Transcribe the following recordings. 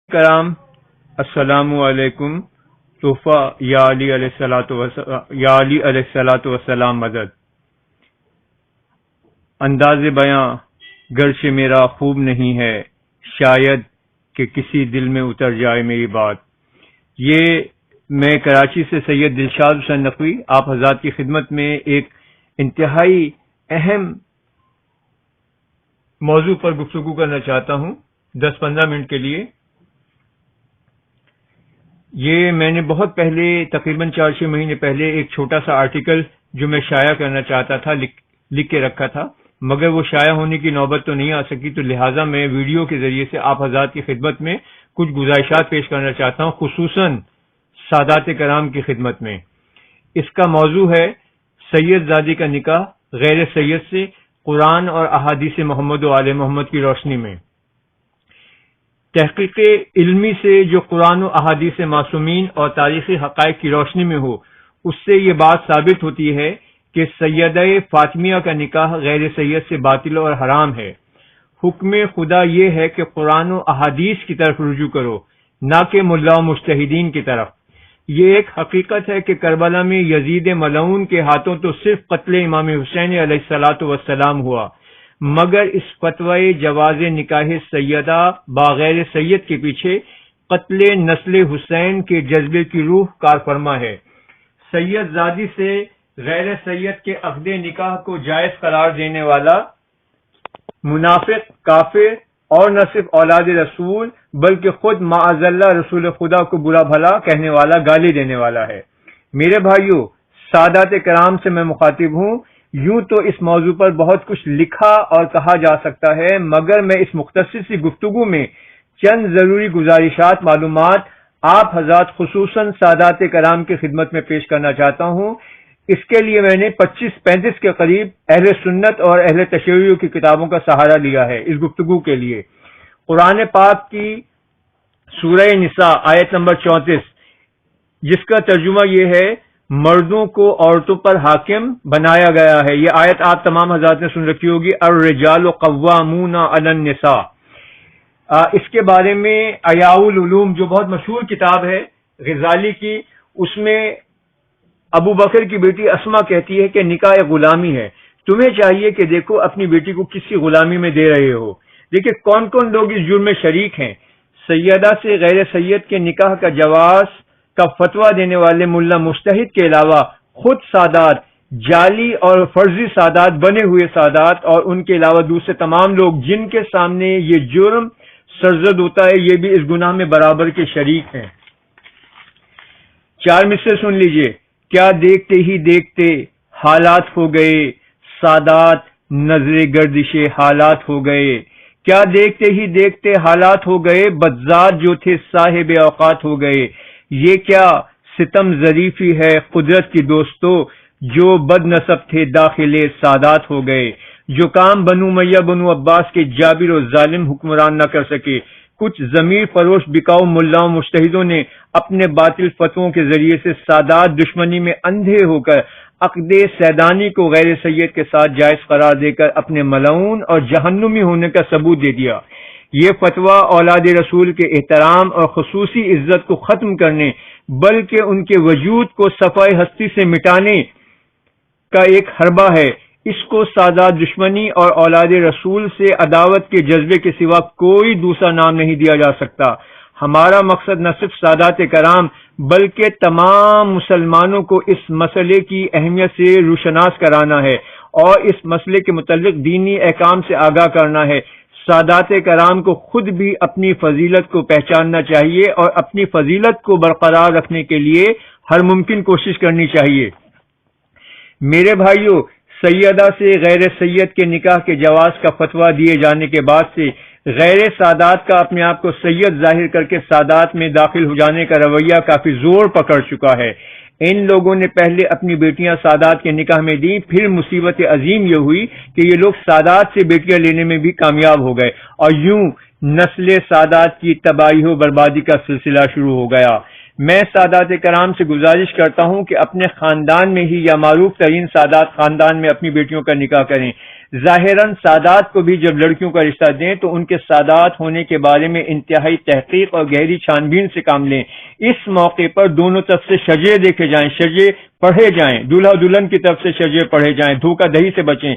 کرام السلام علیکم. تحفہ یا علی علیہ الصلوۃ والسلام مدد. انداز بیاں گرچہ میرا خوب نہیں ہے، شاید کہ کسی دل میں اتر جائے میری بات. یہ میں کراچی سے سید دلشاد حسین نقوی آپ حضرات کی خدمت میں ایک انتہائی اہم موضوع پر گفتگو کرنا چاہتا ہوں 10-15 منٹ کے لیے. یہ میں نے بہت پہلے تقریباً 4-6 مہینے پہلے ایک چھوٹا سا آرٹیکل جو میں شائع کرنا چاہتا تھا لکھ کے رکھا تھا، مگر وہ شائع ہونے کی نوبت تو نہیں آ سکی، تو لہٰذا میں ویڈیو کے ذریعے سے آپ حضرات کی خدمت میں کچھ گزارشات پیش کرنا چاہتا ہوں، خصوصاً سادات کرام کی خدمت میں. اس کا موضوع ہے سید زادی کا نکاح غیر سید سے قرآن اور احادیث محمد و آل محمد کی روشنی میں. تحقیق علمی سے جو قرآن و احادیث معصومین اور تاریخی حقائق کی روشنی میں ہو، اس سے یہ بات ثابت ہوتی ہے کہ سیدہ فاطمیہ کا نکاح غیر سید سے باطل اور حرام ہے. حکم خدا یہ ہے کہ قرآن و احادیث کی طرف رجوع کرو، نہ کہ ملا و مجتہدین کی طرف. یہ ایک حقیقت ہے کہ کربلا میں یزید ملعون کے ہاتھوں تو صرف قتل امام حسین علیہ الصلوۃ والسلام ہوا، مگر اس فتوی جواز نکاح سیدہ باغیر سید کے پیچھے قتل نسل حسین کے جذبے کی روح کار فرما ہے. سید زادی سے غیر سید کے عقد نکاح کو جائز قرار دینے والا منافق، کافر اور نہ صرف اولاد رسول بلکہ خود معاذ اللہ رسول خدا کو برا بھلا کہنے والا، گالی دینے والا ہے. میرے بھائیوں، سادات کرام سے میں مخاطب ہوں. یوں تو اس موضوع پر بہت کچھ لکھا اور کہا جا سکتا ہے، مگر میں اس مختصر سی گفتگو میں چند ضروری گزارشات، معلومات آپ حضرات خصوصاً سادات کرام کی خدمت میں پیش کرنا چاہتا ہوں. اس کے لیے میں نے 25-35 کے قریب اہل سنت اور اہل تشیع کی کتابوں کا سہارا لیا ہے اس گفتگو کے لیے. قرآن پاک کی سورہ نساء آیت نمبر 34، جس کا ترجمہ یہ ہے مردوں کو عورتوں پر حاکم بنایا گیا ہے. یہ آیت آپ تمام حضرات نے سن رکھی ہوگی، الرجال قوامون علی النساء. اس کے بارے میں احیاء العلوم جو بہت مشہور کتاب ہے غزالی کی، اس میں ابو بکر کی بیٹی اسما کہتی ہے کہ نکاح ایک غلامی ہے، تمہیں چاہیے کہ دیکھو اپنی بیٹی کو کسی غلامی میں دے رہے ہو. دیکھیں کون کون لوگ اس جرم میں شریک ہیں. سیدہ سے غیر سید کے نکاح کا جواز کا فتویٰ دینے والے ملا مجتہد کے علاوہ خود سادات، جعلی اور فرضی سادات، بنے ہوئے سادات، اور ان کے علاوہ دوسرے تمام لوگ جن کے سامنے یہ جرم سرزد ہوتا ہے، یہ بھی اس گناہ میں برابر کے شریک ہیں. 4 مصرے سن لیجئے. کیا دیکھتے ہی دیکھتے حالات ہو گئے سادات، نظر گردش حالات ہو گئے. کیا دیکھتے ہی دیکھتے حالات ہو گئے بدذات جو تھے صاحب اوقات ہو گئے. یہ کیا ستم ظریفی ہے قدرت کی دوستو، جو بد نسب تھے داخل سادات ہو گئے. جو کام بنو امیہ بنو عباس کے جابر و ظالم حکمران نہ کر سکے، کچھ ضمیر فروش بکاؤ ملاؤں مجتہدوں نے اپنے باطل فتووں کے ذریعے سے سادات دشمنی میں اندھے ہو کر عقد سیدانی کو غیر سید کے ساتھ جائز قرار دے کر اپنے ملعون اور جہنمی ہونے کا ثبوت دے دیا. یہ فتویٰ اولاد رسول کے احترام اور خصوصی عزت کو ختم کرنے بلکہ ان کے وجود کو صفحہ ہستی سے مٹانے کا ایک حربہ ہے. اس کو سادات دشمنی اور اولاد رسول سے عداوت کے جذبے کے سوا کوئی دوسرا نام نہیں دیا جا سکتا. ہمارا مقصد نہ صرف سادات کرام بلکہ تمام مسلمانوں کو اس مسئلے کی اہمیت سے روشناس کرانا ہے اور اس مسئلے کے متعلق دینی احکام سے آگاہ کرنا ہے. سادات کرام کو خود بھی اپنی فضیلت کو پہچاننا چاہیے اور اپنی فضیلت کو برقرار رکھنے کے لیے ہر ممکن کوشش کرنی چاہیے. میرے بھائیوں، سیدہ سے غیر سید کے نکاح کے جواز کا فتویٰ دیے جانے کے بعد سے غیر سادات کا اپنے آپ کو سید ظاہر کر کے سادات میں داخل ہو جانے کا رویہ کافی زور پکڑ چکا ہے. ان لوگوں نے پہلے اپنی بیٹیاں سادات کے نکاح میں دیں، پھر مصیبت عظیم یہ ہوئی کہ یہ لوگ سادات سے بیٹیاں لینے میں بھی کامیاب ہو گئے، اور یوں نسل سادات کی تباہی و بربادی کا سلسلہ شروع ہو گیا. میں سادات کرام سے گزارش کرتا ہوں کہ اپنے خاندان میں ہی یا معروف ترین سادات خاندان میں اپنی بیٹیوں کا نکاح کریں. ظاہراً سادات کو بھی جب لڑکیوں کا رشتہ دیں تو ان کے سادات ہونے کے بارے میں انتہائی تحقیق اور گہری چھان بین سے کام لیں. اس موقع پر دونوں طرف سے شجرے دیکھے جائیں، شجرے پڑھے جائیں، دولہا دلہن کی طرف سے شجرے پڑھے جائیں، دھوکہ دہی سے بچیں.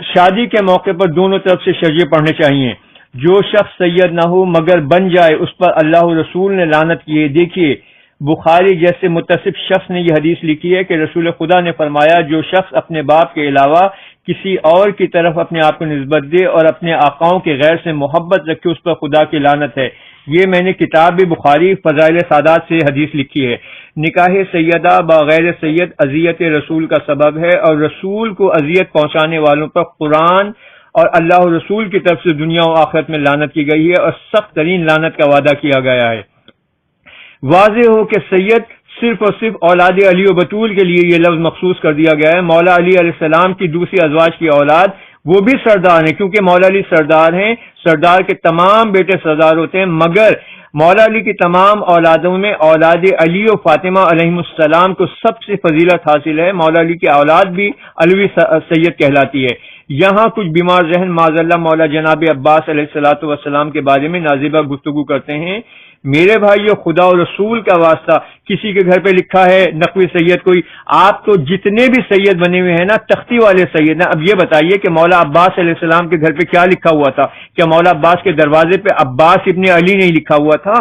شادی کے موقع پر دونوں طرف سے شجرے پڑھنے چاہیے. جو شخص سید نہ ہو مگر بن جائے اس پر اللہ رسول نے لعنت کی ہے. دیکھیے بخاری جیسے متصف شخص نے یہ حدیث لکھی ہے کہ رسول خدا نے فرمایا جو شخص اپنے باپ کے علاوہ کسی اور کی طرف اپنے آپ کو نسبت دے اور اپنے آقاؤں کے غیر سے محبت رکھے اس پر خدا کی لعنت ہے. یہ میں نے کتاب بخاری فضائل سادات سے حدیث لکھی ہے. نکاح سیدہ بغیر سید اذیت رسول کا سبب ہے اور رسول کو اذیت پہنچانے والوں پر قرآن اور اللہ اور رسول کی طرف سے دنیا و آخرت میں لعنت کی گئی ہے اور سخت ترین لعنت کا وعدہ کیا گیا ہے. واضح ہو کہ سید صرف اور صرف اولاد علی و بطول کے لیے یہ لفظ مخصوص کر دیا گیا ہے. مولا علی علیہ السلام کی دوسری ازواج کی اولاد وہ بھی سردار ہیں کیونکہ مولا علی سردار ہیں. سردار کے تمام بیٹے سردار ہوتے ہیں مگر مولا علی کی تمام اولادوں میں اولاد علی و فاطمہ علیہم السلام کو سب سے فضیلت حاصل ہے. مولا علی کی اولاد بھی علوی سید کہلاتی ہے. یہاں کچھ بیمار ذہن معاذ اللہ مولا جناب عباس علیہ الصلوۃ والسلام کے بارے میں نازیبہ گفتگو کرتے ہیں. میرے بھائیو خدا و رسول کا واسطہ کسی کے گھر پہ لکھا ہے نقوی سید کوئی، آپ تو جتنے بھی سید بنے ہوئے ہیں نا تختی والے سید ہیں. اب یہ بتائیے کہ مولا عباس علیہ السلام کے گھر پہ کیا لکھا ہوا تھا؟ کیا مولا عباس کے دروازے پہ عباس ابن علی نہیں لکھا ہوا تھا؟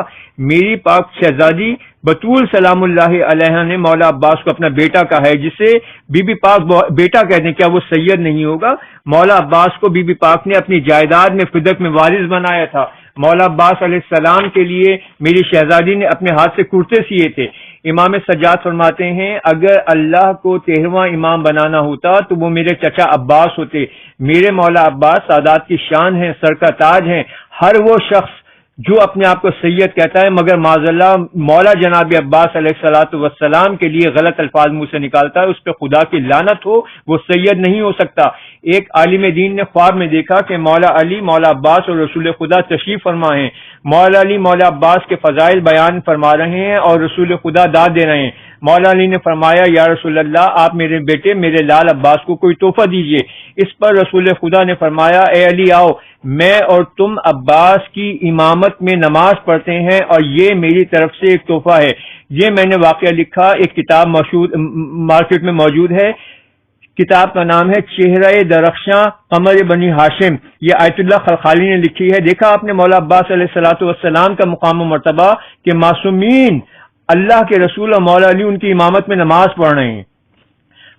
میری پاک شہزادی بطول سلام اللہ علیہ نے مولا عباس کو اپنا بیٹا کہا ہے، جسے بی بی پاک بیٹا کہتے ہیں. کیا وہ سید نہیں ہوگا؟ مولا عباس کو بی بی پاک نے اپنی جائیداد میں فدق میں وارث بنایا تھا. مولا عباس علیہ السلام کے لیے میری شہزادی نے اپنے ہاتھ سے کرتے سیے تھے. امام سجاد فرماتے ہیں اگر اللہ کو 13واں امام بنانا ہوتا تو وہ میرے چچا عباس ہوتے. میرے مولا عباس سادات کی شان ہیں، سر کا تاج ہیں. ہر وہ شخص جو اپنے آپ کو سید کہتا ہے مگر معاذ اللہ مولا جناب عباس علیہ الصلوۃ والسلام کے لیے غلط الفاظ منہ سے نکالتا ہے، اس پہ خدا کی لعنت ہو، وہ سید نہیں ہو سکتا. ایک عالم دین نے خواب میں دیکھا کہ مولا علی، مولا عباس اور رسول خدا تشریف فرما ہیں. مولا علی مولا عباس کے فضائل بیان فرما رہے ہیں اور رسول خدا داد دے رہے ہیں. مولا علی نے فرمایا یا رسول اللہ آپ میرے بیٹے میرے لال عباس کو کوئی تحفہ دیجئے. اس پر رسول خدا نے فرمایا اے علی آؤ، میں اور تم عباس کی امامت میں نماز پڑھتے ہیں اور یہ میری طرف سے ایک تحفہ ہے. یہ میں نے واقعہ لکھا، ایک کتاب مارکیٹ میں موجود ہے. کتاب کا نام ہے چہرہ درخشاں قمر بنی ہاشم. یہ آیت اللہ خلخالی نے لکھی ہے. دیکھا آپ نے مولا عباس علیہ الصلوۃ والسلام کا مقام و مرتبہ کہ معصومین اللہ کے رسول اور مولا علی ان کی امامت میں نماز پڑھ رہے ہیں.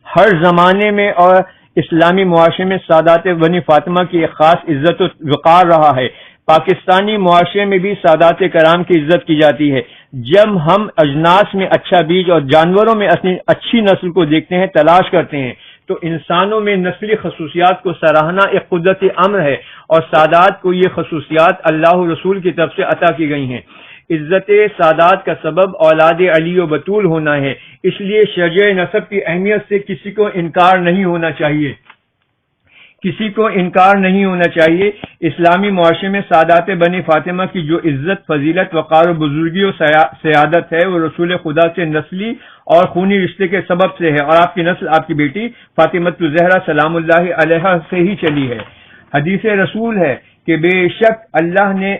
ہر زمانے میں اور اسلامی معاشرے میں سادات بنی فاطمہ کی ایک خاص عزت و وقار رہا ہے. پاکستانی معاشرے میں بھی سادات کرام کی عزت کی جاتی ہے. جب ہم اجناس میں اچھا بیج اور جانوروں میں اچھی نسل کو دیکھتے ہیں، تلاش کرتے ہیں، تو انسانوں میں نسلی خصوصیات کو سراہنا ایک قدرت امر ہے اور سادات کو یہ خصوصیات اللہ رسول کی طرف سے عطا کی گئی ہیں. عزت سادات کا سبب اولاد علی و بطول ہونا ہے. اس لیے شجر نسب کی اہمیت سے کسی کو انکار نہیں ہونا چاہیے. اسلامی معاشرے میں سادات بنی فاطمہ کی جو عزت، فضیلت، وقار و بزرگی و سیادت ہے وہ رسول خدا سے نسلی اور خونی رشتے کے سبب سے ہے اور آپ کی نسل آپ کی بیٹی فاطمۃ الزہرا سلام اللہ علیہا سے ہی چلی ہے. حدیث رسول ہے کہ بے شک اللہ نے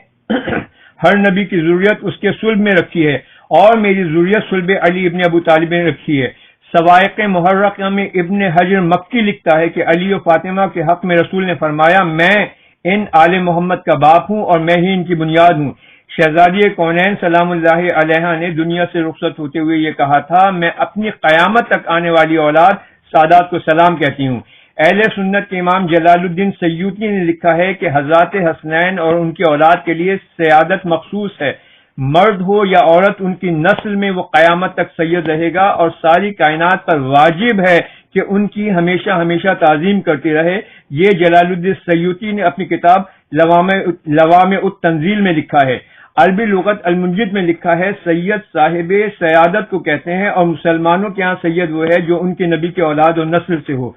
ہر نبی کی ضروریت اس کے صلب میں رکھی ہے اور میری ضروریت صلب علی ابن ابو طالب نے رکھی ہے. سوائق محرقہ میں ابن حجر مکی لکھتا ہے کہ علی و فاطمہ کے حق میں رسول نے فرمایا میں ان آل محمد کا باپ ہوں اور میں ہی ان کی بنیاد ہوں. شہزادی کونین سلام اللہ علیہا نے دنیا سے رخصت ہوتے ہوئے یہ کہا تھا میں اپنی قیامت تک آنے والی اولاد سادات کو سلام کہتی ہوں. اہل سنت کے امام جلال الدین سیوطی نے لکھا ہے کہ حضرات حسنین اور ان کی اولاد کے لیے سیادت مخصوص ہے. مرد ہو یا عورت ان کی نسل میں وہ قیامت تک سید رہے گا اور ساری کائنات پر واجب ہے کہ ان کی ہمیشہ ہمیشہ تعظیم کرتی رہے. یہ جلال الدین سیوطی نے اپنی کتاب لوامع التنزیل میں لکھا ہے. عربی لغت المنجد میں لکھا ہے سید صاحب سیادت کو کہتے ہیں اور مسلمانوں کے ہاں سید وہ ہے جو ان کے نبی کے اولاد اور نسل سے ہو.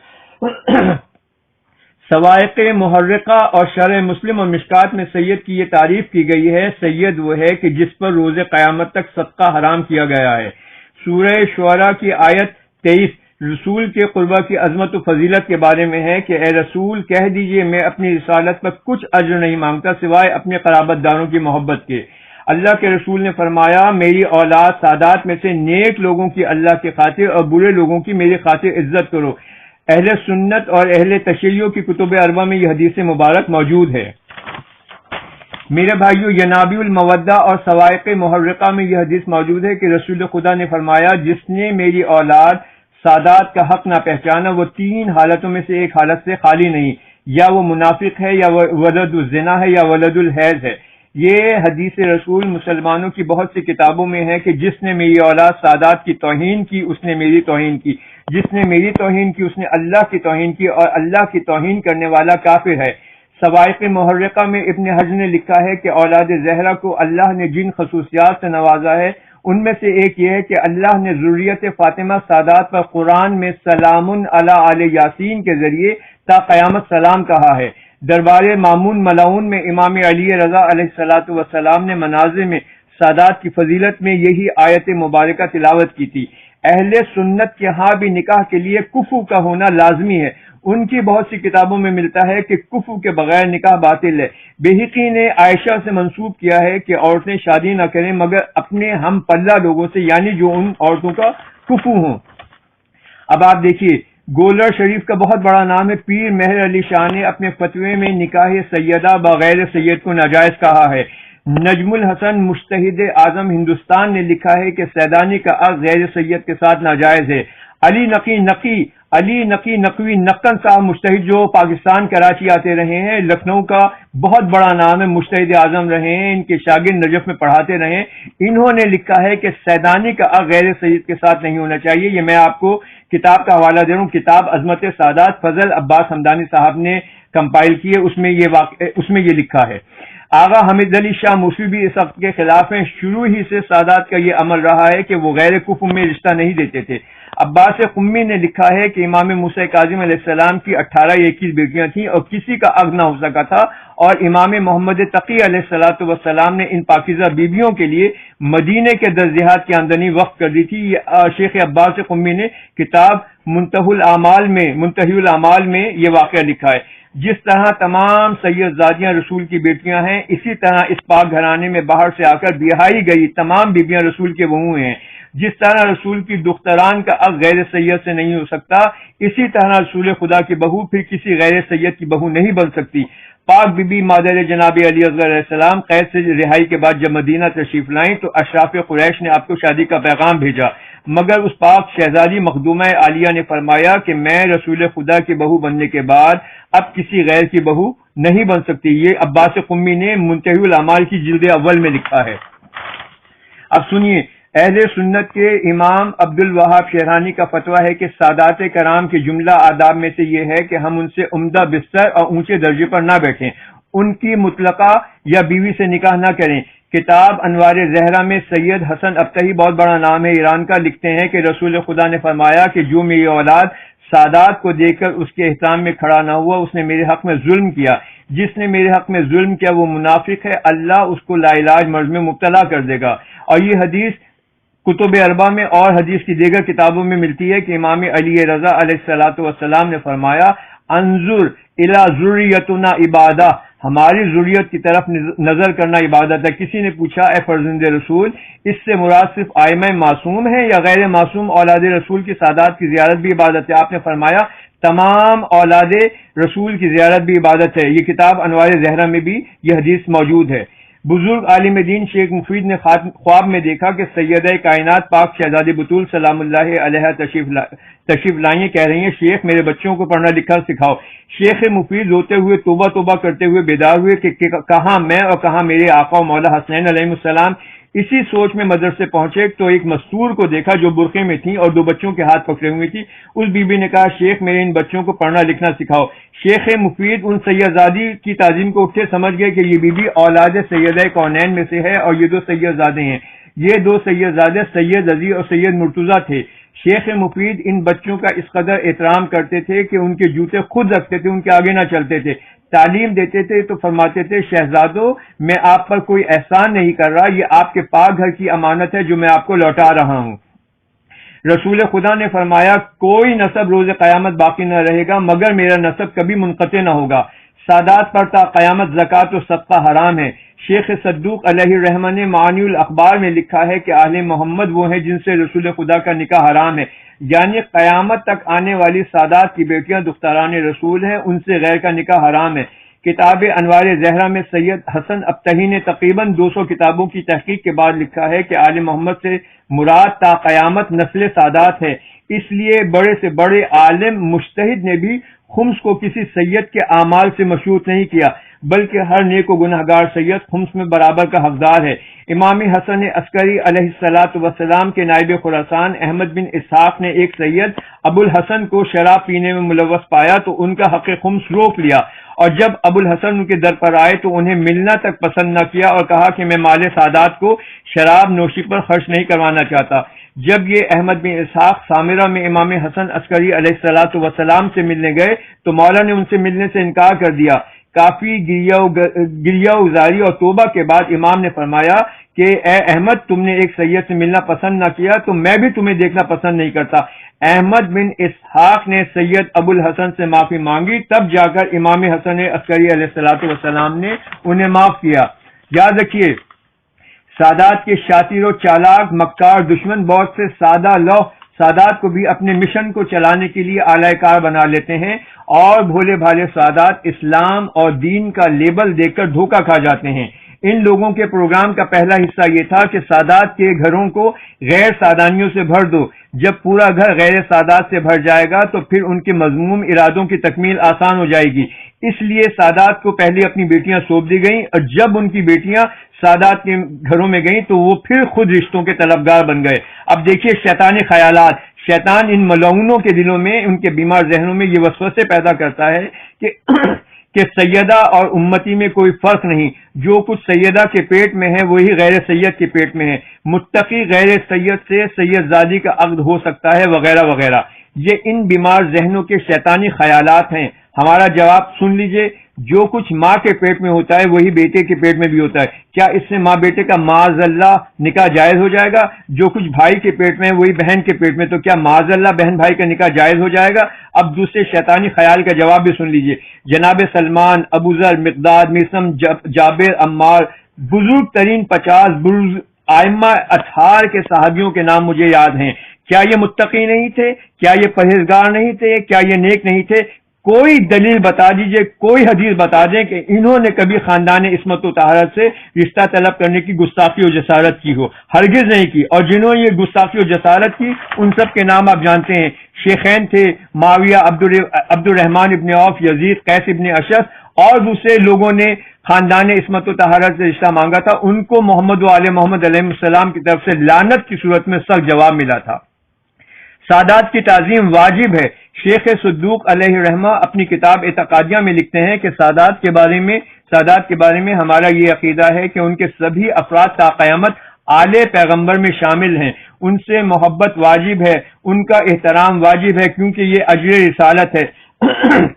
سوائق محرقہ اور شرح مسلم اور مشکات میں سید کی یہ تعریف کی گئی ہے سید وہ ہے کہ جس پر روز قیامت تک صدقہ حرام کیا گیا ہے. سورہ شعراء کی آیت 23 رسول کے قربہ کی عظمت و فضیلت کے بارے میں ہے کہ اے رسول کہہ دیجئے میں اپنی رسالت پر کچھ اجر نہیں مانگتا سوائے اپنے قرابت داروں کی محبت کے۔ اللہ کے رسول نے فرمایا میری اولاد سادات میں سے نیک لوگوں کی اللہ کی خاطر اور برے لوگوں کی میری خاطر عزت کرو۔ اہل سنت اور اہل تشیع کی کتب اربعہ میں یہ حدیث مبارک موجود ہے۔ میرے بھائیو، ینابیع المودہ اور صواعق محرقہ میں یہ حدیث موجود ہے کہ رسول خدا نے فرمایا جس نے میری اولاد سادات کا حق نہ پہچانا وہ تین حالتوں میں سے ایک حالت سے خالی نہیں، یا وہ منافق ہے، یا وہ ولد الزنا ہے، یا ولد الحیض ہے۔ یہ حدیث رسول مسلمانوں کی بہت سی کتابوں میں ہے کہ جس نے میری اولاد سادات کی توہین کی اس نے میری توہین کی، جس نے میری توہین کی اس نے اللہ کی توہین کی، اور اللہ کی توہین کرنے والا کافر ہے۔ صواعق محرقہ میں ابن حجر نے لکھا ہے کہ اولاد زہرا کو اللہ نے جن خصوصیات سے نوازا ہے ان میں سے ایک یہ ہے کہ اللہ نے ذریت فاطمہ سادات پر قرآن میں سلام علی آل یاسین کے ذریعے تا قیامت سلام کہا ہے۔ دربار مامون ملعون میں امام علی رضا علیہ الصلوۃ والسلام نے مناظر میں سادات کی فضیلت میں یہی آیت مبارکہ تلاوت کی تھی۔ اہل سنت کے ہاں بھی نکاح کے لیے کفو کا ہونا لازمی ہے۔ ان کی بہت سی کتابوں میں ملتا ہے کہ کفو کے بغیر نکاح باطل ہے۔ بہقی نے عائشہ سے منسوب کیا ہے کہ عورتیں شادی نہ کریں مگر اپنے ہم پلہ لوگوں سے، یعنی جو ان عورتوں کا کفو ہوں۔ اب آپ دیکھیے، گولر شریف کا بہت بڑا نام ہے، پیر مہر علی شاہ نے اپنے فتوے میں نکاح سیدہ بغیر سید کو ناجائز کہا ہے۔ نجم الحسن مجتہد اعظم ہندوستان نے لکھا ہے کہ سیدانی کا عقد غیر سید کے ساتھ ناجائز ہے۔ علی نقی نقوی نقن صاحب مجتہد جو پاکستان کراچی آتے رہے ہیں، لکھنؤ کا بہت بڑا نام ہے، مجتہد اعظم رہے ہیں، ان کے شاگرد نجف میں پڑھاتے رہے ہیں، انہوں نے لکھا ہے کہ سیدانی کا عقد غیر سید کے ساتھ نہیں ہونا چاہیے۔ یہ میں آپ کو کتاب کا حوالہ دے رہا ہوں، کتاب عظمت سادات فضل عباس حمدانی صاحب نے کمپائل کی ہے، اس میں یہ لکھا ہے۔ آغا حمید علی شاہ موسوی بھی اس عقد کے خلاف ہیں۔ شروع ہی سے سادات کا یہ عمل رہا ہے کہ وہ غیر کفر میں رشتہ نہیں دیتے تھے۔ عباس قمی نے لکھا ہے کہ امام موسیٰ کاظم علیہ السلام کی 18 یا 21 بیٹیاں تھیں اور کسی کا عقد نہ ہو سکا تھا، اور امام محمد تقی علیہ الصلوۃ والسلام نے ان پاکیزہ بیویوں کے لیے مدینے کے درجہات کی آمدنی وقف کر دی تھی۔ شیخ عباس قمی نے کتاب منتہی الاعمال میں یہ واقعہ لکھا ہے۔ جس طرح تمام سید زادیاں رسول کی بیٹیاں ہیں، اسی طرح اس پاک گھرانے میں باہر سے آ کر بیاہی گئی تمام بیویاں رسول کے بہو ہیں۔ جس طرح رسول کی دختران کا عقد غیر سید سے نہیں ہو سکتا، اسی طرح رسول خدا کی بہو پھر کسی غیر سید کی بہو نہیں بن سکتی۔ پاک بی بی مادر جناب علی اصغر علیہ السلام قید سے رہائی کے بعد جب مدینہ تشریف لائیں تو اشراف قریش نے آپ کو شادی کا پیغام بھیجا، مگر اس پاک شہزادی مخدومہ عالیہ نے فرمایا کہ میں رسول خدا کی بہو بننے کے بعد اب کسی غیر کی بہو نہیں بن سکتی۔ یہ عباس قمی نے منتہی الاعمال کی جلد اول میں لکھا ہے۔ اب سنیے، اہل سنت کے امام عبد الوہاب شہرانی کا فتویٰ ہے کہ سادات کرام کے جملہ آداب میں سے یہ ہے کہ ہم ان سے عمدہ بستر اور اونچے درجے پر نہ بیٹھیں، ان کی مطلقہ یا بیوی سے نکاح نہ کریں۔ کتاب انوار زہرا میں سید حسن ابتہی بہت بڑا نام ہے، ایران کا، لکھتے ہیں کہ رسول خدا نے فرمایا کہ جو میری اولاد سادات کو دیکھ کر اس کے احترام میں کھڑا نہ ہوا اس نے میرے حق میں ظلم کیا۔ جس نے میرے حق میں ظلم کیا وہ منافق ہے، اللہ اس کو لا علاج مرض میں مبتلا کر دے گا۔ اور یہ حدیث کتب اربعہ میں اور حدیث کی دیگر کتابوں میں ملتی ہے کہ امام علی رضا علیہ الصلوۃ والسلام نے فرمایا انظر الی ذریتنا عبادہ، ہماری ذریت کی طرف نظر کرنا عبادت ہے۔ کسی نے پوچھا اے فرزند رسول، اس سے مراد صرف ائمہ معصوم ہیں یا غیر معصوم اولاد رسول کی سادات کی زیارت بھی عبادت ہے؟ آپ نے فرمایا تمام اولاد رسول کی زیارت بھی عبادت ہے۔ یہ کتاب انوار زہرا میں بھی یہ حدیث موجود ہے۔ بزرگ عالم دین شیخ مفید نے خواب میں دیکھا کہ سیدہ کائنات پاک شہزادی بطول سلام اللہ علیہ تشریف لائیں، کہہ رہی ہیں شیخ میرے بچوں کو پڑھنا لکھنا سکھاؤ۔ شیخ مفید روتے ہوئے توبہ کرتے ہوئے بیدار ہوئے کہ کہاں میں اور کہاں میرے آقا و مولا حسنین علیہ السلام۔ اسی سوچ میں مدرسے پہنچے تو ایک مستور کو دیکھا جو برقعے میں تھی اور دو بچوں کے ہاتھ پکڑے ہوئی تھی۔ اس بی بی نے کہا شیخ میرے ان بچوں کو پڑھنا لکھنا سکھاؤ۔ شیخ مفید ان سیدزادی کی تعظیم کو اٹھے، سمجھ گئے کہ یہ بی بی اولاد سیدہ کونین میں سے ہے اور یہ دو سیدزادے ہیں۔ یہ دو سیدزادے سید عزیز اور سید مرتضیٰ تھے۔ شیخ مفید ان بچوں کا اس قدر احترام کرتے تھے کہ ان کے جوتے خود رکھتے تھے، ان کے آگے نہ چلتے تھے۔ تعلیم دیتے تھے تو فرماتے تھے شہزادوں میں آپ پر کوئی احسان نہیں کر رہا، یہ آپ کے پاک گھر کی امانت ہے جو میں آپ کو لوٹا رہا ہوں۔ رسول خدا نے فرمایا کوئی نسب روز قیامت باقی نہ رہے گا مگر میرا نسب کبھی منقطع نہ ہوگا۔ سادات پر تا قیامت زکوٰۃ و صدقہ حرام ہے۔ شیخ صدوق علیہ الرحمہ نے معانی الاخبار میں لکھا ہے کہ آل محمد وہ ہیں جن سے رسول خدا کا نکاح حرام ہے، یعنی قیامت تک آنے والی سادات کی بیٹیاں دختران رسول ہیں، ان سے غیر کا نکاح حرام ہے۔ کتاب انوار زہرا میں سید حسن ابتہی نے تقریباً 200 کتابوں کی تحقیق کے بعد لکھا ہے کہ آل محمد سے مراد تا قیامت نسل سادات ہے۔ اس لیے بڑے سے بڑے عالم مجتہد نے بھی خمس کو کسی سید کے اعمال سے مشروط نہیں کیا، بلکہ ہر نیک و گنہگار سید خمس میں برابر کا حقدار ہے۔ امام حسن عسکری علیہ الصلاۃ والسلام کے نائب خراسان احمد بن اسحاق نے ایک سید ابو الحسن کو شراب پینے میں ملوث پایا تو ان کا حق خمس روک لیا، اور جب ابو الحسن ان کے در پر آئے تو انہیں ملنا تک پسند نہ کیا اور کہا کہ میں مال سادات کو شراب نوشی پر خرچ نہیں کروانا چاہتا۔ جب یہ احمد بن اسحاق سامرہ میں امام حسن عسکری علیہ الصلاۃ والسلام سے ملنے گئے تو مولا نے ان سے ملنے سے انکار کر دیا۔ کافی گریہ گزاری اور توبہ کے بعد امام نے فرمایا کہ اے احمد، تم نے ایک سید سے ملنا پسند نہ کیا تو میں بھی تمہیں دیکھنا پسند نہیں کرتا۔ احمد بن اسحاق نے سید ابو الحسن سے معافی مانگی، تب جا کر امام حسن عسکری علیہ الصلاۃ والسلام نے انہیں معاف کیا۔ یاد رکھیے، سادات کے شاطر و چالاک مکار دشمن بہت سے سادہ لوح سادات کو بھی اپنے مشن کو چلانے کے لیے اعلی کار بنا لیتے ہیں، اور بھولے بھالے سادات اسلام اور دین کا لیبل دیکھ کر دھوکہ کھا جاتے ہیں۔ ان لوگوں کے پروگرام کا پہلا حصہ یہ تھا کہ سادات کے گھروں کو غیر سادانیوں سے بھر دو۔ جب پورا گھر غیر سادات سے بھر جائے گا تو پھر ان کے مذموم ارادوں کی تکمیل آسان ہو جائے گی۔ اس لیے سادات کو پہلے اپنی بیٹیاں سونپ دی گئیں، اور جب ان کی بیٹیاں سادات کے گھروں میں گئیں تو وہ پھر خود رشتوں کے طلبگار بن گئے۔ اب دیکھیے شیطانی خیالات، شیطان ان ملعونوں کے دلوں میں، ان کے بیمار ذہنوں میں یہ وسوسے پیدا کرتا ہے کہ سیدہ اور امتی میں کوئی فرق نہیں، جو کچھ سیدہ کے پیٹ میں ہے وہی غیر سید کے پیٹ میں ہے، متقی غیر سید سے سید زادی کا عقد ہو سکتا ہے، وغیرہ وغیرہ۔ یہ ان بیمار ذہنوں کے شیطانی خیالات ہیں۔ ہمارا جواب سن لیجئے، جو کچھ ماں کے پیٹ میں ہوتا ہے وہی بیٹے کے پیٹ میں بھی ہوتا ہے۔ کیا اس سے ماں بیٹے کا معاذ اللہ نکاح جائز ہو جائے گا؟ جو کچھ بھائی کے پیٹ میں ہے وہی بہن کے پیٹ میں، تو کیا معاذ اللہ بہن بھائی کا نکاح جائز ہو جائے گا؟ اب دوسرے شیطانی خیال کا جواب بھی سن لیجئے۔ جناب سلمان، ابو ذر، مقداد، میثم، جابر، عمار، بزرگ ترین 50 ائمہ اطہار کے صحابیوں کے نام مجھے یاد ہیں۔ کیا یہ متقی نہیں تھے؟ کیا یہ پرہیزگار نہیں تھے؟ کیا یہ نیک نہیں تھے؟ کوئی دلیل بتا دیجئے، کوئی حدیث بتا دیں کہ انہوں نے کبھی خاندان عصمت و طہارت سے رشتہ طلب کرنے کی گستاخی و جسارت کی ہو؟ ہرگز نہیں کی۔ اور جنہوں نے یہ گستاخی و جسارت کی ان سب کے نام آپ جانتے ہیں۔ شیخین تھے معاویہ، عبد الرحمن ابن عوف، یزید، قیس ابن اشعث، اور دوسرے لوگوں نے خاندان عصمت و طہارت سے رشتہ مانگا تھا، ان کو محمد و آل محمد علیہ السلام کی طرف سے لعنت کی صورت میں سخت جواب ملا تھا۔ سادات کی تعظیم واجب ہے۔ شیخ صدوق علیہ الرحمہ اپنی کتاب اعتقادیہ میں لکھتے ہیں کہ سادات کے بارے میں ہمارا یہ عقیدہ ہے کہ ان کے سبھی افراد تا قیامت آل پیغمبر میں شامل ہیں، ان سے محبت واجب ہے، ان کا احترام واجب ہے، کیونکہ یہ اجر رسالت ہے۔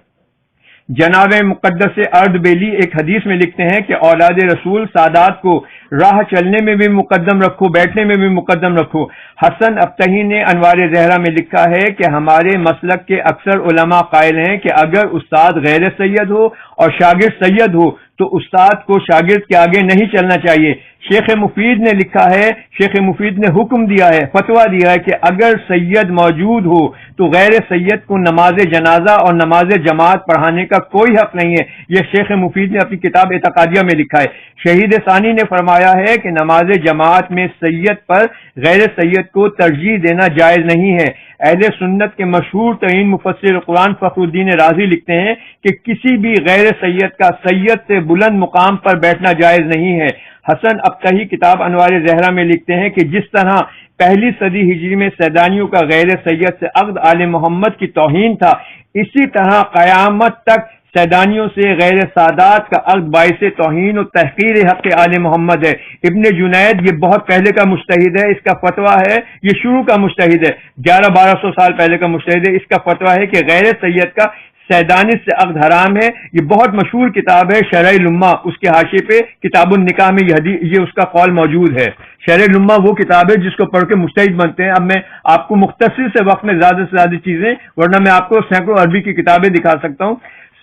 جناب مقدس اردبیلی ایک حدیث میں لکھتے ہیں کہ اولاد رسول سادات کو راہ چلنے میں بھی مقدم رکھو، بیٹھنے میں بھی مقدم رکھو۔ حسن ابتہی نے انوار زہرا میں لکھا ہے کہ ہمارے مسلک کے اکثر علماء قائل ہیں کہ اگر استاد غیر سید ہو اور شاگرد سید ہو تو استاد کو شاگرد کے آگے نہیں چلنا چاہیے۔ شیخ مفید نے لکھا ہے، شیخ مفید نے حکم دیا ہے، فتویٰ دیا ہے کہ اگر سید موجود ہو تو غیر سید کو نماز جنازہ اور نماز جماعت پڑھانے کا کوئی حق نہیں ہے۔ یہ شیخ مفید نے اپنی کتاب اعتقادیہ میں لکھا ہے۔ شہید ثانی نے فرمایا ہے کہ نماز جماعت میں سید پر غیر سید کو ترجیح دینا جائز نہیں ہے۔ اہل سنت کے مشہور ترین مفسر قرآن فخر الدین رازی لکھتے ہیں کہ کسی بھی غیر سید کا سید سے بلند مقام پر بیٹھنا جائز نہیں ہے۔ حسن ابتہی کتاب انوار زہرا میں لکھتے ہیں کہ جس طرح پہلی صدی ہجری میں سیدانیوں کا غیر سید سے عقد آل محمد کی توہین تھا، اسی طرح قیامت تک سیدانیوں سے غیر سادات کا عقد باعث توہین و تحقیر حق آل محمد ہے۔ ابن جنید یہ بہت پہلے کا مجتہد ہے، اس کا فتویٰ ہے، یہ شروع کا مجتہد ہے، 1100-1200 سال پہلے کا مجتہد ہے، اس کا فتویٰ ہے کہ غیر سید کا سیدانی سے عقد حرام ہے. یہ بہت مشہور کتاب ہے شرح الامہ، اس کے حاشیے پہ کتاب النکاح میں یہ اس کا قول موجود ہے. شرح الامہ وہ کتاب ہے جس کو پڑھ کے مجتہد بنتے ہیں. اب میں آپ کو مختصر سے وقت میں زیادہ سے زیادہ چیزیں، ورنہ میں آپ کو سینکڑوں عربی کی کتابیں دکھا سکتا ہوں.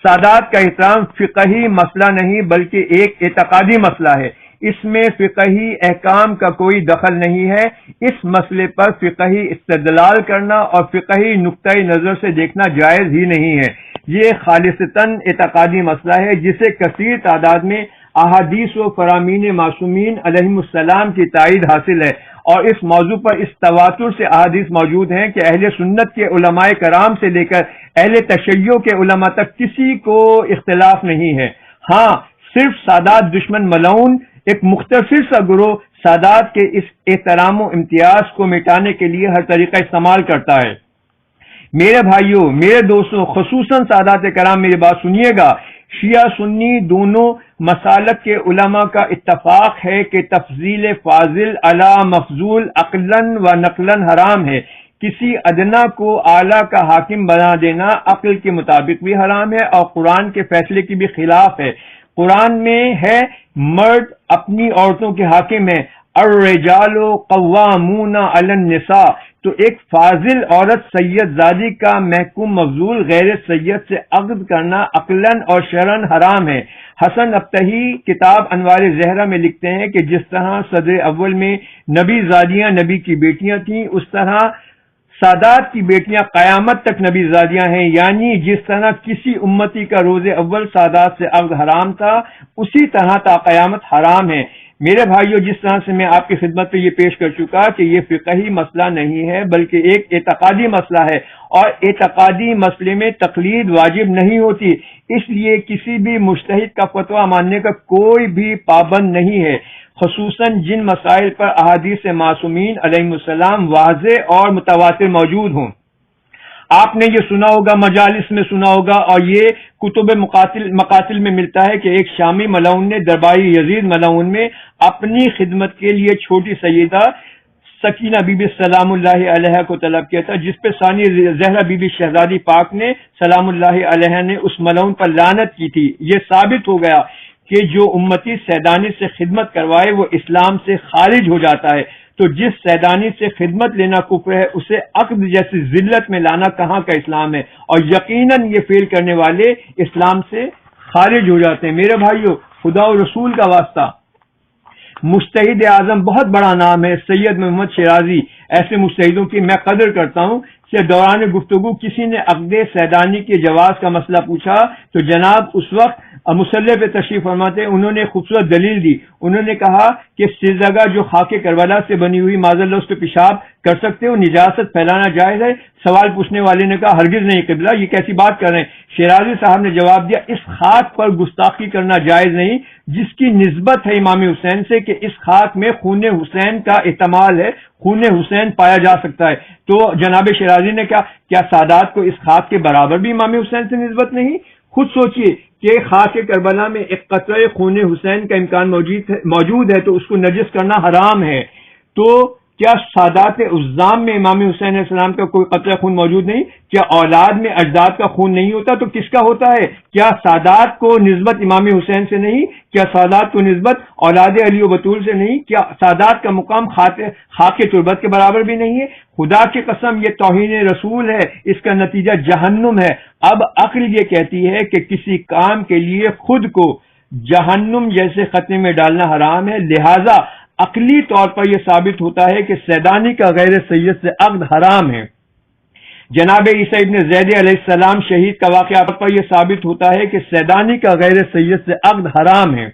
سادات کا احترام فقہی مسئلہ نہیں بلکہ ایک اعتقادی مسئلہ ہے. اس میں فقہی احکام کا کوئی دخل نہیں ہے. اس مسئلے پر فقہی استدلال کرنا اور فقہی نقطۂ نظر سے دیکھنا جائز ہی نہیں ہے. یہ خالصتاً اعتقادی مسئلہ ہے جسے کثیر تعداد میں احادیث و فرامین معصومین علیہم السلام کی تائید حاصل ہے، اور اس موضوع پر اس تواتر سے احادیث موجود ہیں کہ اہل سنت کے علماء کرام سے لے کر اہل تشیع کے علماء تک کسی کو اختلاف نہیں ہے. ہاں، صرف سادات دشمن ملعون ایک مختصر سا گروہ سادات کے اس احترام و امتیاز کو مٹانے کے لیے ہر طریقہ استعمال کرتا ہے. میرے بھائیوں، میرے دوستوں، خصوصاً سادات کرام میری بات سنیے گا. شیعہ سنی دونوں مسالک کے علماء کا اتفاق ہے کہ تفضیل فاضل علی مفضول عقلاً و نقلاً حرام ہے. کسی ادنا کو اعلیٰ کا حاکم بنا دینا عقل کے مطابق بھی حرام ہے اور قرآن کے فیصلے کی بھی خلاف ہے. قرآن میں ہے مرد اپنی عورتوں کے حاکم ہیں، الرجال قوامون علی النساء. تو ایک فاضل عورت سید زادی کا محکوم مفضول غیر سید سے عقد کرنا عقلاً اور شرعاً حرام ہے. حسن ابتہی کتاب انوار زہرہ میں لکھتے ہیں کہ جس طرح صدر اول میں نبی زادیاں نبی کی بیٹیاں تھیں، اس طرح سادات کی بیٹیاں قیامت تک نبی زادیاں ہیں. یعنی جس طرح کسی امتی کا روز اول سادات سے عقد حرام تھا، اسی طرح تا قیامت حرام ہے. میرے بھائیوں، جس طرح سے میں آپ کی خدمت پہ یہ پیش کر چکا کہ یہ فقہی مسئلہ نہیں ہے بلکہ ایک اعتقادی مسئلہ ہے، اور اعتقادی مسئلے میں تقلید واجب نہیں ہوتی. اس لیے کسی بھی مجتہد کا فتویٰ ماننے کا کوئی بھی پابند نہیں ہے، خصوصاً جن مسائل پر احادیث معصومین علیہم السلام واضح اور متواتر موجود ہوں. آپ نے یہ سنا ہوگا، مجالس میں سنا ہوگا، اور یہ کتب مقاتل میں ملتا ہے کہ ایک شامی ملعون نے درباری یزید ملعون میں اپنی خدمت کے لیے چھوٹی سیدہ سکینہ بی بی سلام اللہ علیہ کو طلب کیا تھا، جس پہ ثانی زہرا بی بی شہزادی پاک نے سلام اللہ علیہ نے اس ملعون پر لعنت کی تھی. یہ ثابت ہو گیا کہ جو امتی سیدانی سے خدمت کروائے وہ اسلام سے خارج ہو جاتا ہے. تو جس سیدانی سے خدمت لینا کفر ہے، اسے عقد جیسی ذلت میں لانا کہاں کا اسلام ہے، اور یقیناً یہ فعل کرنے والے اسلام سے خارج ہو جاتے ہیں. میرے بھائیوں، خدا و رسول کا واسطہ، مجتہد اعظم بہت بڑا نام ہے سید محمد شیرازی. ایسے مجتہدوں کی میں قدر کرتا ہوں کہ دوران گفتگو کسی نے عقد سیدانی کے جواز کا مسئلہ پوچھا تو جناب اس وقت مصلی پہ تشریف فرماتے انہوں نے خوبصورت دلیل دی. انہوں نے کہا کہ سرزگہ جو خاک کربلا سے بنی ہوئی معاذ اللہ اس پہ پیشاب کر سکتے ہو، نجاست پھیلانا جائز ہے؟ سوال پوچھنے والے نے کہا ہرگز نہیں قبلہ، یہ کیسی بات کر رہے ہیں؟ شیرازی صاحب نے جواب دیا اس خاک پر گستاخی کرنا جائز نہیں جس کی نسبت ہے امام حسین سے، کہ اس خاک میں خون حسین کا احتمال ہے، خون حسین پایا جا سکتا ہے. تو جناب شیرازی نے کیا سادات کو اس خاک کے برابر بھی امام حسین سے نسبت نہیں؟ خود سوچئے کہ خاک کربلا میں ایک قطرہ خون حسین کا امکان موجود ہے تو اس کو نجس کرنا حرام ہے. تو کیا سادات عظام میں امام حسین علیہ السلام کا کوئی قطرہ خون موجود نہیں؟ کیا اولاد میں اجداد کا خون نہیں ہوتا تو کس کا ہوتا ہے؟ کیا سادات کو نسبت امام حسین سے نہیں؟ کیا سادات کو نسبت اولاد علی و بطول سے نہیں؟ کیا سادات کا مقام خاک تربت کے برابر بھی نہیں ہے؟ خدا کی قسم یہ توہین رسول ہے، اس کا نتیجہ جہنم ہے. اب عقل یہ کہتی ہے کہ کسی کام کے لیے خود کو جہنم جیسے خطرے میں ڈالنا حرام ہے، لہذا عقلی طور پر یہ ثابت ہوتا ہے کہ سیدانی کا غیر سید سے عقد حرام ہے. جناب عیسیٰ ابن زید علیہ السلام شہید کا واقعہ پر یہ ثابت ہوتا ہے کہ سیدانی کا غیر سید سے عقد حرام ہے.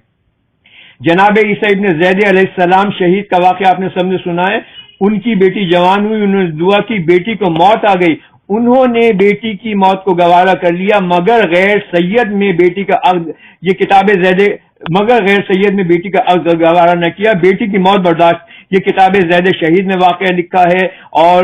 جناب عیسیٰ ابن زید علیہ السلام شہید کا واقعہ آپ نے سب نے سنا ہے. ان کی بیٹی جوان ہوئی، انہوں نے دعا کی، بیٹی کو موت آ گئی، انہوں نے بیٹی کی موت کو گوارا کر لیا مگر غیر سید میں بیٹی کا عقد، یہ کتاب زید، مگر غیر سید میں بیٹی کا عقد گوارا نہ کیا، بیٹی کی موت برداشت. یہ کتاب زید شہید میں واقعہ لکھا ہے، اور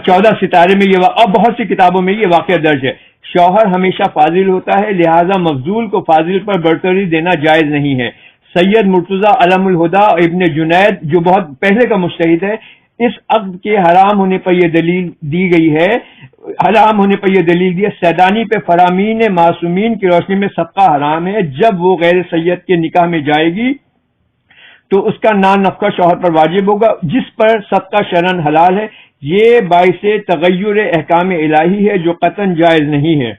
14 ستارے میں یہ اور بہت سی کتابوں میں یہ واقعہ درج ہے. شوہر ہمیشہ فاضل ہوتا ہے، لہذا مفضول کو فاضل پر برتری دینا جائز نہیں ہے. سید مرتضی علم الہدا ابن جنید جو بہت پہلے کا مجتہد ہے، اس عقد کے حرام ہونے پر یہ دلیل دی گئی ہے، حرام ہونے پر یہ دلیل دی ہے، سیدانی پہ فرامین معصومین کی روشنی میں صدقہ حرام ہے۔ جب وہ غیر سید کے نکاح میں جائے گی تو اس کا نان نفقہ شوہر پر واجب ہوگا، جس پر صدقہ شرعاً حلال ہے۔ یہ باعث تغیر احکام الہی ہے جو قطعاً جائز نہیں ہے۔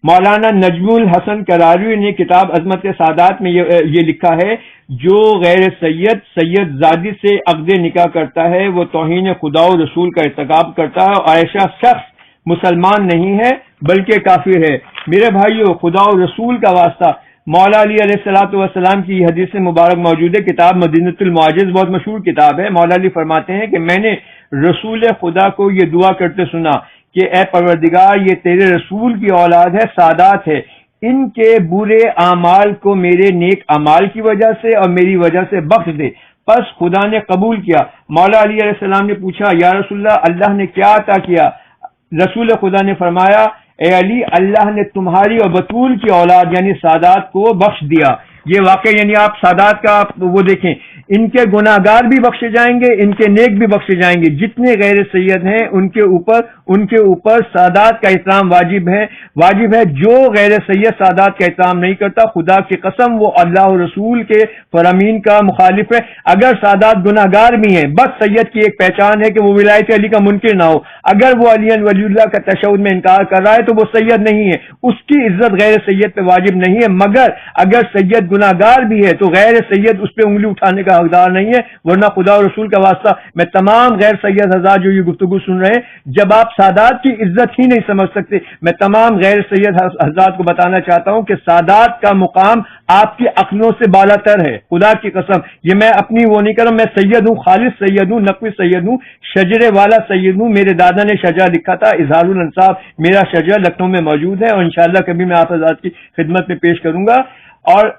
مولانا نجم الحسن کراروی نے کتاب عظمت سادات میں یہ لکھا ہے، جو غیر سید زادی سے عقد نکاح کرتا ہے وہ توہین خدا و رسول کا ارتکاب کرتا ہے، اور ایسا شخص مسلمان نہیں ہے بلکہ کافر ہے۔ میرے بھائیو، خدا و رسول کا واسطہ، مولا علی علیہ الصلوۃ والسلام کی یہ حدیث مبارک موجود ہے، کتاب مدینۃ المعاجز بہت مشہور کتاب ہے۔ مولا علی فرماتے ہیں کہ میں نے رسول خدا کو یہ دعا کرتے سنا کہ اے پروردگار، یہ تیرے رسول کی اولاد ہے، سادات ہے، ان کے برے اعمال کو میرے نیک اعمال کی وجہ سے اور میری وجہ سے بخش دے۔ پس خدا نے قبول کیا۔ مولا علی علیہ السلام نے پوچھا، یا رسول اللہ نے کیا عطا کیا؟ رسول خدا نے فرمایا، اے علی، اللہ نے تمہاری اور بطول کی اولاد یعنی سادات کو بخش دیا۔ یہ واقعہ یعنی آپ سادات کا وہ دیکھیں، ان کے گناہگار بھی بخشے جائیں گے، ان کے نیک بھی بخشے جائیں گے۔ جتنے غیر سید ہیں ان کے اوپر سادات کا احترام واجب ہے۔ جو غیر سید سادات کا احترام نہیں کرتا، خدا کی قسم وہ اللہ اور رسول کے فرامین کا مخالف ہے۔ اگر سادات گناہگار بھی ہیں، بس سید کی ایک پہچان ہے کہ وہ ولایت علی کا منکر نہ ہو۔ اگر وہ علی ولی اللہ کا تشہد میں انکار کر رہا ہے تو وہ سید نہیں ہے، اس کی عزت غیر سید پہ واجب نہیں ہے۔ مگر اگر سید گناہگار بھی ہے تو غیر سید اس پہ انگلی اٹھانے کا حقدار نہیں ہے۔ ورنہ خدا اور رسول کا واسطہ، میں تمام غیر سید حضرات جو یہ گفتگو سن رہے ہیں، جب آپ سادات کی عزت ہی نہیں سمجھ سکتے، میں تمام غیر سید حضرات کو بتانا چاہتا ہوں کہ سادات کا مقام آپ کی عقلوں سے بالا تر ہے۔ خدا کی قسم، یہ میں اپنی وہ نہیں کر رہا، میں سید ہوں، خالص سید ہوں، نقوی سید ہوں، شجرے والا سید ہوں۔ میرے دادا نے شجرہ لکھا تھا، اظہار الانصاف میرا شجرہ لکھنؤ میں موجود ہے، اور انشاءاللہ کبھی میں آپ حضرات کی خدمت میں پیش کروں گا۔ اور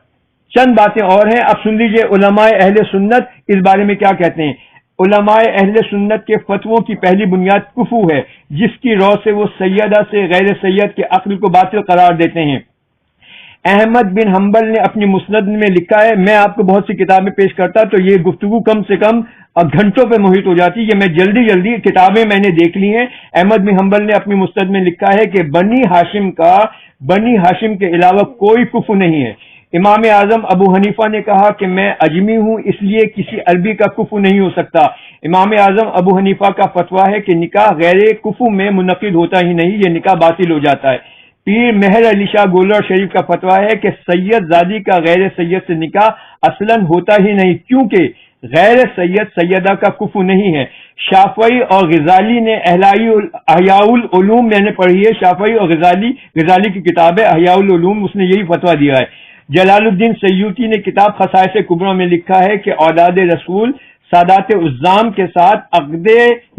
چند باتیں اور ہیں، اب سن لیجئے علماء اہل سنت اس بارے میں کیا کہتے ہیں۔ علماء اہل سنت کے فتووں کی پہلی بنیاد کفو ہے، جس کی رو سے وہ سیدہ سے غیر سید کے عقل کو باطل قرار دیتے ہیں۔ احمد بن حنبل نے اپنی مسند میں لکھا ہے، میں آپ کو بہت سی کتابیں پیش کرتا تو یہ گفتگو کم سے کم گھنٹوں پہ محیط ہو جاتی، یہ میں جلدی کتابیں میں نے دیکھ لی ہیں۔ احمد بن حنبل نے اپنی مسند میں لکھا ہے کہ بنی ہاشم کے علاوہ کوئی کفر نہیں ہے۔ امام اعظم ابو حنیفہ نے کہا کہ میں اجمی ہوں، اس لیے کسی عربی کا کفر نہیں ہو سکتا۔ امام اعظم ابو حنیفہ کا فتویٰ ہے کہ نکاح غیر کفر میں منعقد ہوتا ہی نہیں، یہ نکاح باطل ہو جاتا ہے۔ پیر مہر علی شاہ گولر شریف کا فتویٰ ہے کہ سید زادی کا غیر سید سے نکاح اصلاً ہوتا ہی نہیں، کیونکہ غیر سید سیدہ کا کفر نہیں ہے۔ شافعی اور غزالی نے احیاء العلوم میں نے پڑھی ہے، شافعی اور غزالی کی کتاب ہے احیاء العلوم، اس نے یہی فتویٰ دیا ہے۔ جلال الدین سیوطی نے کتاب خصائص کبریٰ میں لکھا ہے کہ اولاد رسول سادات عظام کے ساتھ عقد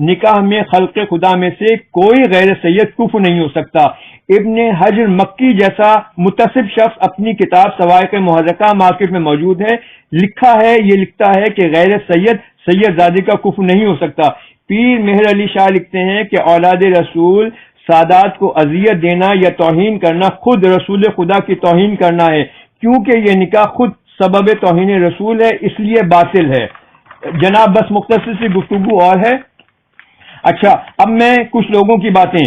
نکاح میں خلق خدا میں سے کوئی غیر سید کفر نہیں ہو سکتا۔ ابن حجر مکی جیسا متصف شخص اپنی کتاب سوائق محرقہ مارکیٹ میں موجود ہے، یہ لکھتا ہے کہ غیر سید زادی کا کفر نہیں ہو سکتا۔ پیر مہر علی شاہ لکھتے ہیں کہ اولاد رسول سادات کو اذیت دینا یا توہین کرنا خود رسول خدا کی توہین کرنا ہے، کیونکہ یہ نکاح خود سبب توہین رسول ہے، اس لیے باطل ہے۔ جناب بس مختصر سی گفتگو اور ہے۔ اچھا، اب میں کچھ لوگوں کی باتیں،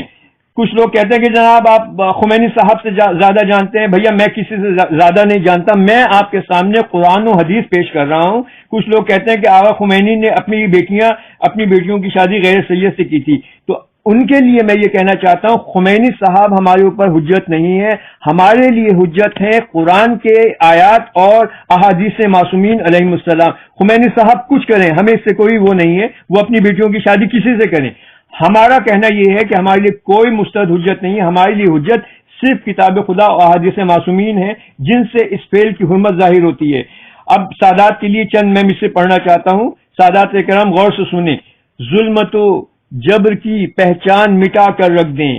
کچھ لوگ کہتے ہیں کہ جناب آپ خمینی صاحب سے زیادہ جانتے ہیں۔ بھیا میں کسی سے زیادہ نہیں جانتا، میں آپ کے سامنے قرآن و حدیث پیش کر رہا ہوں۔ کچھ لوگ کہتے ہیں کہ آغا خمینی نے اپنی بیٹیوں کی شادی غیر سید سے کی تھی، تو ان کے لیے میں یہ کہنا چاہتا ہوں خمینی صاحب ہمارے اوپر حجت نہیں ہے، ہمارے لیے حجت ہے قرآن کے آیات اور احادیث معصومین علیہم السلام۔ خمینی صاحب کچھ کریں، ہمیں اس سے کوئی وہ نہیں ہے، وہ اپنی بیٹیوں کی شادی کسی سے کریں۔ ہمارا کہنا یہ ہے کہ ہمارے لیے کوئی مستند حجت نہیں ہے، ہمارے لیے حجت صرف کتاب خدا اور احادیث معصومین ہیں، جن سے اس فعل کی حرمت ظاہر ہوتی ہے۔ اب سادات کے لیے چند میں اس سے پڑھنا چاہتا ہوں۔ سادات کرام غور سے سنیں۔ ظلمت و جبر کی پہچان مٹا کر رکھ دیں،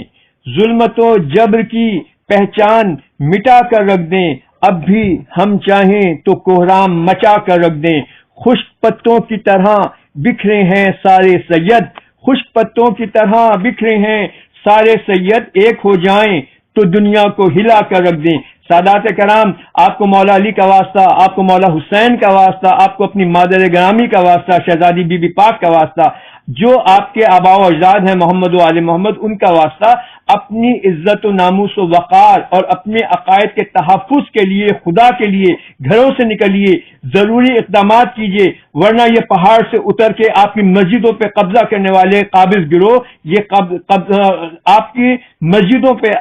ظلمت و جبر کی پہچان مٹا کر رکھ دیں، اب بھی ہم چاہیں تو کوہرام مچا کر رکھ دیں۔ خشک پتوں کی طرح بکھرے ہیں سارے سید، خشک پتوں کی طرح بکھرے ہیں سارے سید، ایک ہو جائیں تو دنیا کو ہلا کر رکھ دیں۔ سادات کرام، آپ کو مولا علی کا واسطہ، آپ کو مولا حسین کا واسطہ، آپ کو اپنی مادر گرامی کا واسطہ، شہزادی بی بی پاک کا واسطہ، جو آپ کے آباء و اجداد ہیں محمد و آل محمد، ان کا واسطہ، اپنی عزت و ناموس و وقار اور اپنے عقائد کے تحفظ کے لیے خدا کے لیے گھروں سے نکلیے، ضروری اقدامات کیجیے، ورنہ یہ پہاڑ سے اتر کے آپ کی مسجدوں پہ قبضہ کرنے والے قابض گروہ، آپ کی مسجدوں پہ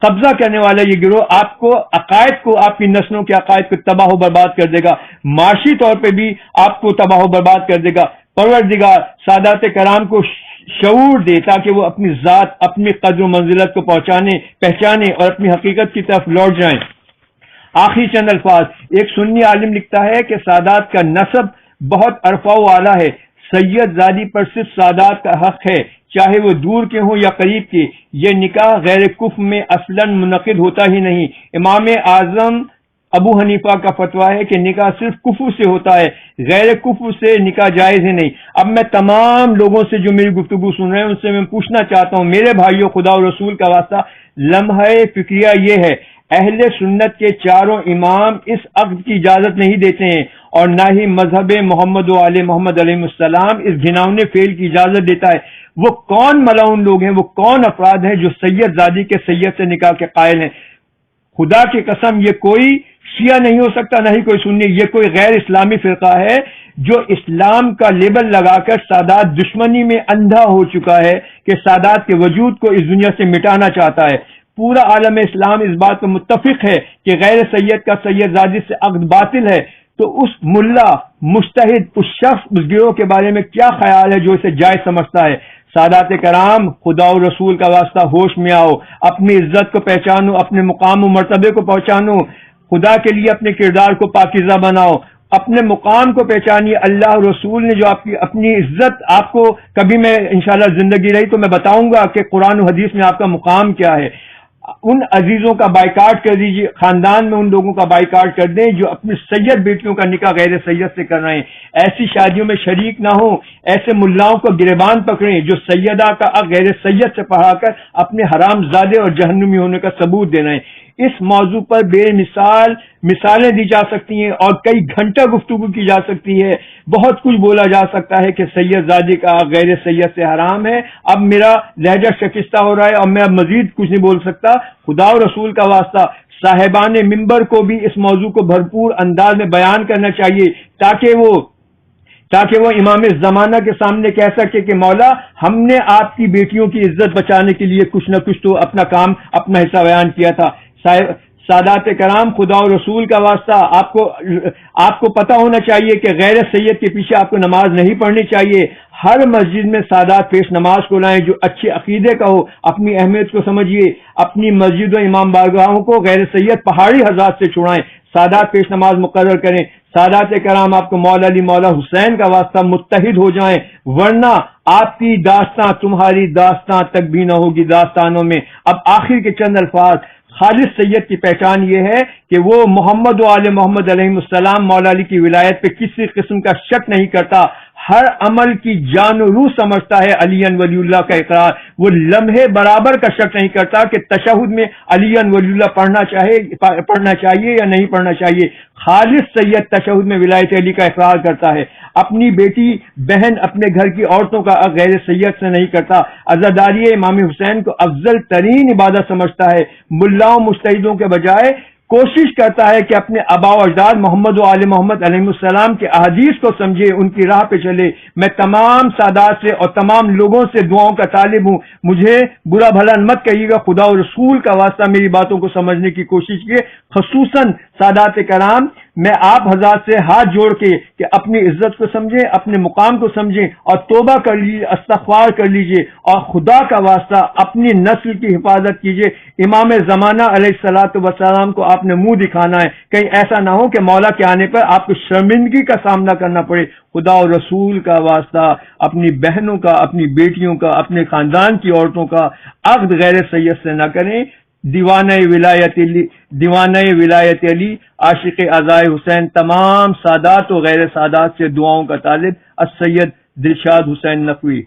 قبضہ کرنے والا یہ گروہ آپ کو عقائد کو، آپ کی نسلوں کے عقائد کو تباہ و برباد کر دے گا، معاشی طور پہ بھی آپ کو تباہ و برباد کر دے گا۔ پروردگار سادات کرام کو شعور دے تاکہ وہ اپنی ذات، اپنی قدر و منزلت کو پہچانے اور اپنی حقیقت کی طرف لوٹ جائیں۔ آخری چند الفاظ، ایک سنی عالم لکھتا ہے کہ سادات کا نسب بہت عرفہ و اعلیٰ ہے، سید زادی پر صرف سادات کا حق ہے، چاہے وہ دور کے ہوں یا قریب کے، یہ نکاح غیر کفر میں اصلاً منعقد ہوتا ہی نہیں۔ امام اعظم ابو حنیفہ کا فتویٰ ہے کہ نکاح صرف کفر سے ہوتا ہے، غیر کفر سے نکاح جائز ہی نہیں۔ اب میں تمام لوگوں سے جو میری گفتگو سن رہے ہیں ان سے میں پوچھنا چاہتا ہوں، میرے بھائیوں، خدا و رسول کا واسطہ، لمحہ فکریہ یہ ہے، اہل سنت کے چاروں امام اس عقد کی اجازت نہیں دیتے ہیں، اور نہ ہی مذہب محمد و آل محمد علیہ السلام اس گھناؤنے فعل کی اجازت دیتا ہے۔ وہ کون ملعون لوگ ہیں، وہ کون افراد ہیں جو سید زادی کے سید سے نکاح کے قائل ہیں؟ خدا کی قسم، یہ کوئی شیعہ نہیں ہو سکتا، نہ ہی کوئی سنی، یہ کوئی غیر اسلامی فرقہ ہے جو اسلام کا لیبل لگا کر سادات دشمنی میں اندھا ہو چکا ہے کہ سادات کے وجود کو اس دنیا سے مٹانا چاہتا ہے۔ پورا عالم اسلام اس بات پر متفق ہے کہ غیر سید کا سید زادی سے عقد باطل ہے، تو اس ملا، مجتہد، اس شخص، اس گروہ کے بارے میں کیا خیال ہے جو اسے جائز سمجھتا ہے؟ سادات کرام، خدا و رسول کا واسطہ، ہوش میں آؤ، اپنی عزت کو پہچانو، اپنے مقام و مرتبے کو پہچانو، خدا کے لیے اپنے کردار کو پاکیزہ بناؤ، اپنے مقام کو پہچانیے۔ اللہ رسول نے جو آپ کی اپنی عزت، آپ کو کبھی میں انشاءاللہ زندگی رہی تو میں بتاؤں گا کہ قرآن و حدیث میں آپ کا مقام کیا ہے۔ ان عزیزوں کا بائیکاٹ کر دیجیے، خاندان میں ان لوگوں کا بائیکاٹ کر دیں جو اپنی سید بیٹیوں کا نکاح غیر سید سے کر رہے ہیں، ایسی شادیوں میں شریک نہ ہوں، ایسے ملاؤں کو گریبان پکڑیں جو سیدہ کا غیر سید سے پڑھا کر اپنے حرام زادے اور جہنمی ہونے کا ثبوت دے رہے ہیں۔ اس موضوع پر بے مثال مثالیں دی جا سکتی ہیں اور کئی گھنٹہ گفتگو کی جا سکتی ہے، بہت کچھ بولا جا سکتا ہے کہ سید زادی کا غیر سید سے حرام ہے۔ اب میرا لہجہ شکستہ ہو رہا ہے اور میں اب مزید کچھ نہیں بول سکتا۔ خدا و رسول کا واسطہ، صاحبان منبر کو بھی اس موضوع کو بھرپور انداز میں بیان کرنا چاہیے تاکہ وہ امام زمانہ کے سامنے کہہ سکے کہ مولا، ہم نے آپ کی بیٹیوں کی عزت بچانے کے لیے کچھ نہ کچھ تو اپنا کام، اپنا حصہ بیان کیا تھا۔ سادات کرام، خدا و رسول کا واسطہ، آپ کو پتہ ہونا چاہیے کہ غیر سید کے پیچھے آپ کو نماز نہیں پڑھنی چاہیے۔ ہر مسجد میں سادات پیش نماز کو لائیں جو اچھے عقیدے کا ہو، اپنی اہمیت کو سمجھیے، اپنی مسجد و امام بارگاہوں کو غیر سید پہاڑی حضرات سے چھڑائیں، سادات پیش نماز مقرر کریں۔ سادات کرام، آپ کو مولا علی، مولا حسین کا واسطہ متحد ہو جائیں، ورنہ آپ کی داستان، تمہاری داستان تک بھی نہ ہوگی داستانوں میں۔ اب آخر کے چند الفاظ، خالص سید کی پہچان یہ ہے کہ وہ محمد و آل محمد علیہ السلام، مولا علی کی ولایت پہ کسی قسم کا شک نہیں کرتا، ہر عمل کی جان و روح سمجھتا ہے علی ولی اللہ کا اقرار، وہ لمحے برابر کا شک نہیں کرتا کہ تشہد میں علی ولی اللہ پڑھنا چاہیے یا نہیں پڑھنا چاہیے۔ خالص سید تشہد میں ولایت علی کا اقرار کرتا ہے، اپنی بیٹی، بہن، اپنے گھر کی عورتوں کا غیر سید سے نہیں کرتا، عزاداری امام حسین کو افضل ترین عبادت سمجھتا ہے، ملاؤں مجتہدوں کے بجائے کوشش کرتا ہے کہ اپنے آباء و اجداد محمد و آل محمد علیہ السلام کے احادیث کو سمجھے، ان کی راہ پہ چلے۔ میں تمام سادات سے اور تمام لوگوں سے دعاؤں کا طالب ہوں، مجھے برا بھلا مت کہیے گا، خدا و رسول کا واسطہ میری باتوں کو سمجھنے کی کوشش کیے۔ خصوصاً سادات کرام، میں آپ حضرات سے ہاتھ جوڑ کے کہ اپنی عزت کو سمجھیں، اپنے مقام کو سمجھیں اور توبہ کر لیجیے، استغفار کر لیجیے، اور خدا کا واسطہ اپنی نسل کی حفاظت کیجیے۔ امام زمانہ علیہ الصلوۃ والسلام کو آپ نے منہ دکھانا ہے، کہیں ایسا نہ ہو کہ مولا کے آنے پر آپ کو شرمندگی کا سامنا کرنا پڑے۔ خدا و رسول کا واسطہ، اپنی بہنوں کا، اپنی بیٹیوں کا، اپنے خاندان کی عورتوں کا عقد غیر سید سے نہ کریں۔ دیوانہ ولایت علی، عاشق اعضائے حسین، تمام سادات و غیر سادات سے دعاؤں کا طالب، السید دلشاد حسین نقوی۔